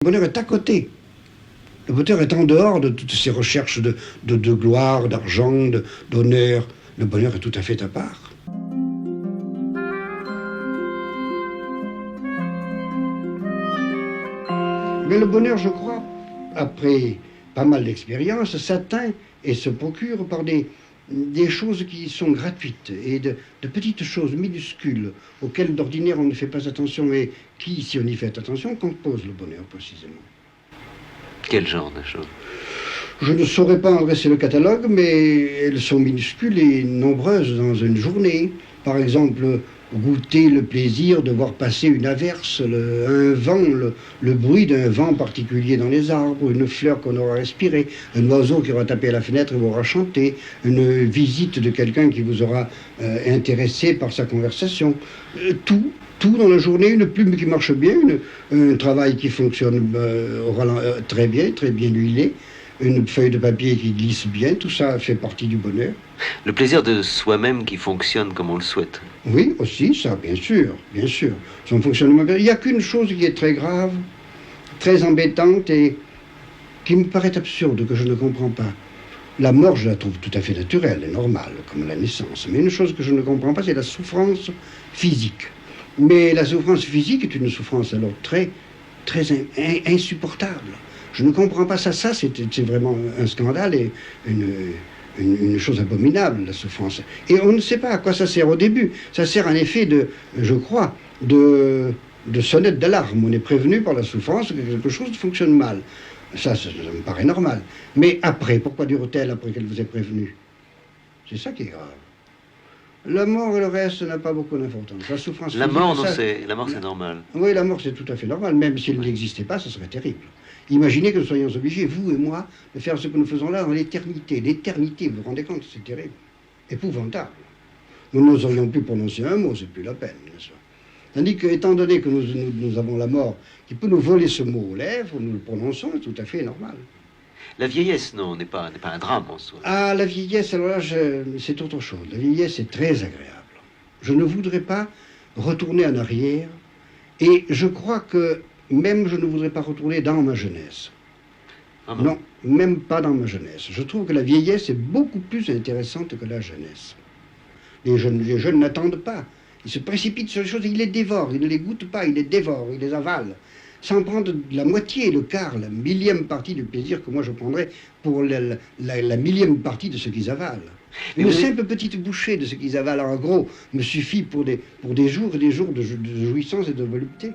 Le bonheur est à côté. Le bonheur est en dehors de toutes ces recherches de gloire, d'argent, d'honneur. Le bonheur est tout à fait à part. Mais le bonheur, je crois, après pas mal d'expériences, s'atteint et se procure par des choses qui sont gratuites et de petites choses minuscules auxquelles d'ordinaire on ne fait pas attention et qui, si on y fait attention, composent le bonheur précisément. Quel genre de choses? Je ne saurais pas en dresser le catalogue, mais elles sont minuscules et nombreuses dans une journée. Par exemple, goûter le plaisir de voir passer une averse, un vent, le bruit d'un vent particulier dans les arbres, une fleur qu'on aura respirée, un oiseau qui aura tapé à la fenêtre et vous aura chanté, une visite de quelqu'un qui vous aura intéressé par sa conversation. Tout dans la journée, une plume qui marche bien, un travail qui fonctionne très bien huilé, une feuille de papier qui glisse bien, tout ça fait partie du bonheur. Le plaisir de soi-même qui fonctionne comme on le souhaite. Oui, aussi, ça, bien sûr. Son fonctionnement. Il n'y a qu'une chose qui est très grave, très embêtante et qui me paraît absurde, que je ne comprends pas. La mort, je la trouve tout à fait naturelle et normale, comme la naissance. Mais une chose que je ne comprends pas, c'est la souffrance physique. Mais la souffrance physique est une souffrance alors très insupportable. Je ne comprends pas ça. Ça, c'est vraiment un scandale et une chose abominable, la souffrance. Et on ne sait pas à quoi ça sert au début. Ça sert en effet je crois, de sonnette d'alarme. On est prévenu par la souffrance que quelque chose fonctionne mal. Ça me paraît normal. Mais après, pourquoi dure-t-elle après qu'elle vous ait prévenu? C'est ça qui est grave. La mort et le reste n'a pas beaucoup d'importance. La souffrance La physique, mort, c'est normal. Oui, la mort, c'est tout à fait normal. Même s'il n'existait pas, ce serait terrible. Imaginez que nous soyons obligés, vous et moi, de faire ce que nous faisons là dans l'éternité. L'éternité, vous vous rendez compte, c'est terrible. Épouvantable. Nous n'oserions plus prononcer un mot, c'est plus la peine, bien sûr. Tandis que, étant donné que nous avons la mort qui peut nous voler ce mot aux lèvres, nous le prononçons, c'est tout à fait normal. La vieillesse, non, n'est pas un drame en soi. Ah, la vieillesse, alors là, c'est autre chose. La vieillesse est très agréable. Je ne voudrais pas retourner en arrière, et je crois que même je ne voudrais pas retourner dans ma jeunesse. Ah non, même pas dans ma jeunesse. Je trouve que la vieillesse est beaucoup plus intéressante que la jeunesse. Les jeunes n'attendent pas. Ils se précipitent sur les choses et ils les dévorent. Ils ne les goûtent pas, ils les dévorent, ils les avalent. Sans prendre la moitié, le quart, la millième partie du plaisir que moi je prendrais pour la millième partie de ce qu'ils avalent. Une simple petite bouchée de ce qu'ils avalent, en gros, me suffit pour des jours et des jours de jouissance et de volupté.